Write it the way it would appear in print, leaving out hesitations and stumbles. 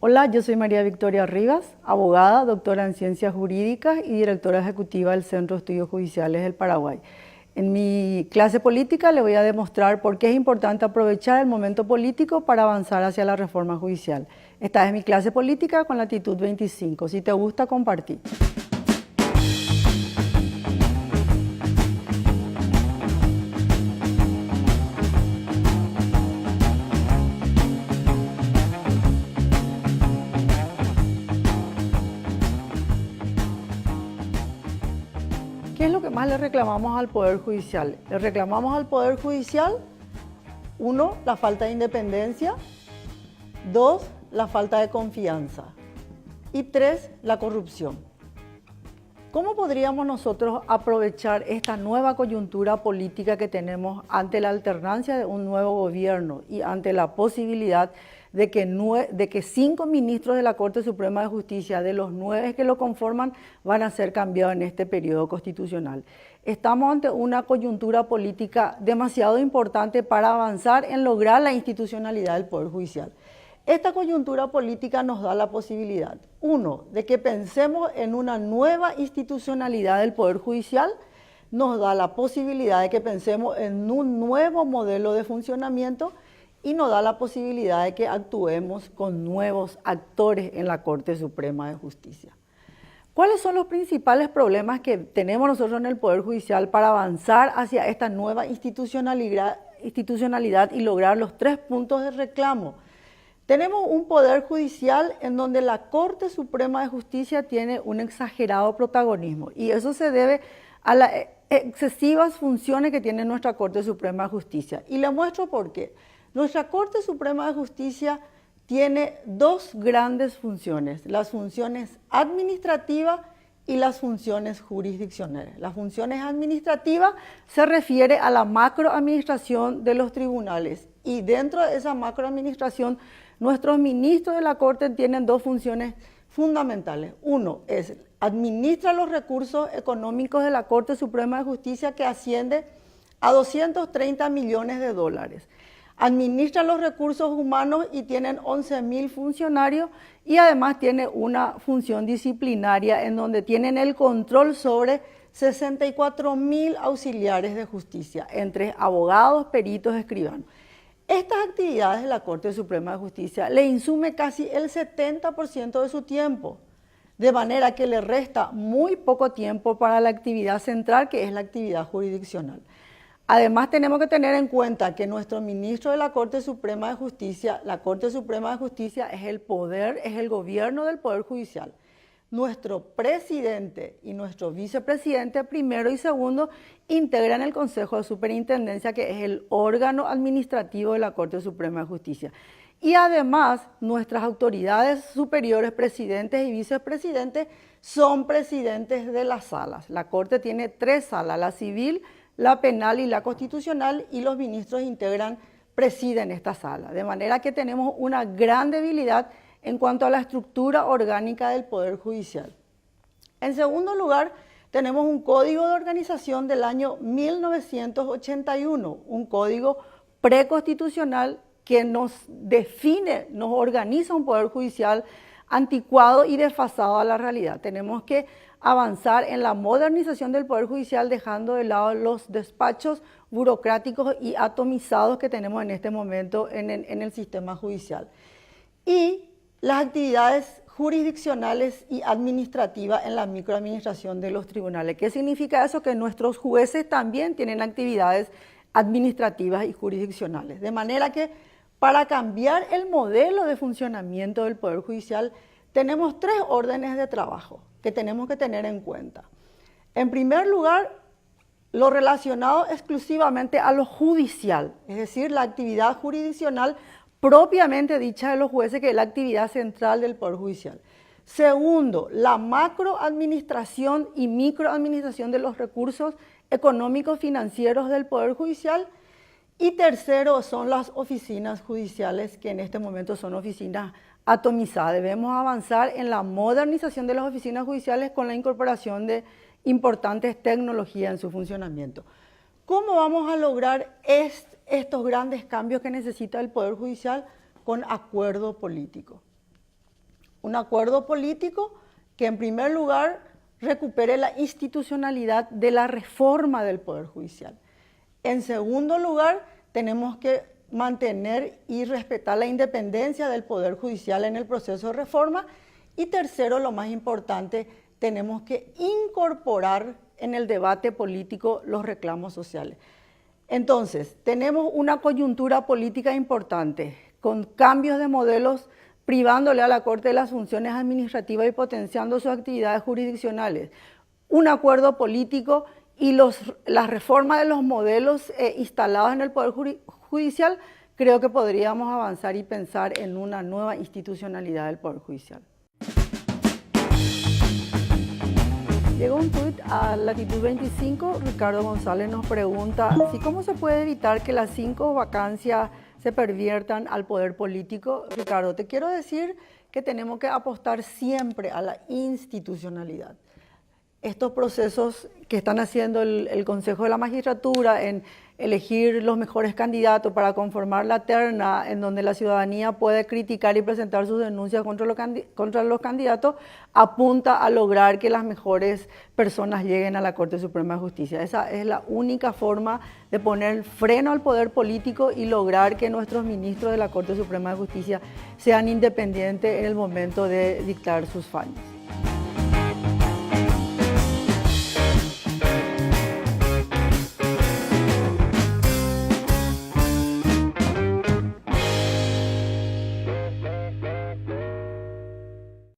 Hola, yo soy María Victoria Rivas, abogada, doctora en Ciencias Jurídicas y directora ejecutiva del Centro de Estudios Judiciales del Paraguay. En mi clase política le voy a demostrar por qué es importante aprovechar el momento político para avanzar hacia la reforma judicial. Esta es mi clase política con latitud 25. Si te gusta, compartí. ¿Qué es lo que más le reclamamos al Poder Judicial? Le reclamamos al Poder Judicial, 1, la falta de independencia, 2, la falta de confianza y 3, la corrupción. ¿Cómo podríamos nosotros aprovechar esta nueva coyuntura política que tenemos ante la alternancia de un nuevo gobierno y ante la posibilidad de que 5 ministros de la Corte Suprema de Justicia, de los 9 que lo conforman, van a ser cambiados en este periodo constitucional? Estamos ante una coyuntura política demasiado importante para avanzar en lograr la institucionalidad del Poder Judicial. Esta coyuntura política nos da la posibilidad, 1, de que pensemos en una nueva institucionalidad del Poder Judicial, nos da la posibilidad de que pensemos en un nuevo modelo de funcionamiento y nos da la posibilidad de que actuemos con nuevos actores en la Corte Suprema de Justicia. ¿Cuáles son los principales problemas que tenemos nosotros en el Poder Judicial para avanzar hacia esta nueva institucionalidad y lograr los 3 puntos de reclamo? Tenemos un Poder Judicial en donde la Corte Suprema de Justicia tiene un exagerado protagonismo y eso se debe a las excesivas funciones que tiene nuestra Corte Suprema de Justicia. Y le muestro por qué. Nuestra Corte Suprema de Justicia tiene 2 grandes funciones, las funciones administrativas y las funciones jurisdiccionales. Las funciones administrativas se refiere a la macroadministración de los tribunales y dentro de esa macroadministración nuestros ministros de la Corte tienen 2 funciones fundamentales. 1 es administrar los recursos económicos de la Corte Suprema de Justicia que asciende a 230 millones de dólares. Administra los recursos humanos y tienen 11.000 funcionarios y además tiene una función disciplinaria en donde tienen el control sobre 64.000 auxiliares de justicia, entre abogados, peritos, escribanos. Estas actividades de la Corte Suprema de Justicia le insume casi el 70% de su tiempo, de manera que le resta muy poco tiempo para la actividad central, que es la actividad jurisdiccional. Además, tenemos que tener en cuenta que nuestro ministro de la Corte Suprema de Justicia, la Corte Suprema de Justicia es el poder, es el gobierno del Poder Judicial. Nuestro presidente y nuestro vicepresidente, primero y segundo, integran el Consejo de Superintendencia, que es el órgano administrativo de la Corte Suprema de Justicia. Y además, nuestras autoridades superiores, presidentes y vicepresidentes, son presidentes de las salas. La Corte tiene 3 salas, la civil, la penal y la constitucional, y los ministros presiden esta sala. De manera que tenemos una gran debilidad en cuanto a la estructura orgánica del Poder Judicial. En segundo lugar, tenemos un código de organización del año 1981, un código preconstitucional que nos define, nos organiza un Poder Judicial anticuado y desfasado a la realidad. Tenemos que avanzar en la modernización del Poder Judicial, dejando de lado los despachos burocráticos y atomizados que tenemos en este momento en el sistema judicial. Y las actividades jurisdiccionales y administrativas en la microadministración de los tribunales. ¿Qué significa eso? Que nuestros jueces también tienen actividades administrativas y jurisdiccionales. De manera que para cambiar el modelo de funcionamiento del Poder Judicial tenemos 3 órdenes de trabajo que tenemos que tener en cuenta. En primer lugar, lo relacionado exclusivamente a lo judicial, es decir, la actividad jurisdiccional propiamente dicha de los jueces, que es la actividad central del Poder Judicial. Segundo, la macroadministración y microadministración de los recursos económicos financieros del Poder Judicial. Y tercero, son las oficinas judiciales, que en este momento son oficinas atomizadas. Debemos avanzar en la modernización de las oficinas judiciales con la incorporación de importantes tecnologías en su funcionamiento. ¿Cómo vamos a lograr estos grandes cambios que necesita el Poder Judicial? Con acuerdo político. un acuerdo político que en primer lugar recupere la institucionalidad de la reforma del Poder Judicial. En segundo lugar, tenemos que mantener y respetar la independencia del Poder Judicial en el proceso de reforma. Y tercero, lo más importante, tenemos que incorporar en el debate político los reclamos sociales. Entonces, tenemos una coyuntura política importante, con cambios de modelos privándole a la Corte de las funciones administrativas y potenciando sus actividades jurisdiccionales, un acuerdo político y las reformas de los modelos instalados en el Poder Judicial. Creo que podríamos avanzar y pensar en una nueva institucionalidad del Poder Judicial. Llegó un tuit a Latitud 25, Ricardo González nos pregunta cómo se puede evitar que las 5 vacancias se perviertan al poder político. Ricardo, te quiero decir que tenemos que apostar siempre a la institucionalidad. Estos procesos que están haciendo el Consejo de la Magistratura en elegir los mejores candidatos para conformar la terna, en donde la ciudadanía puede criticar y presentar sus denuncias contra los candidatos, apunta a lograr que las mejores personas lleguen a la Corte Suprema de Justicia. Esa es la única forma de poner freno al poder político y lograr que nuestros ministros de la Corte Suprema de Justicia sean independientes en el momento de dictar sus fallos.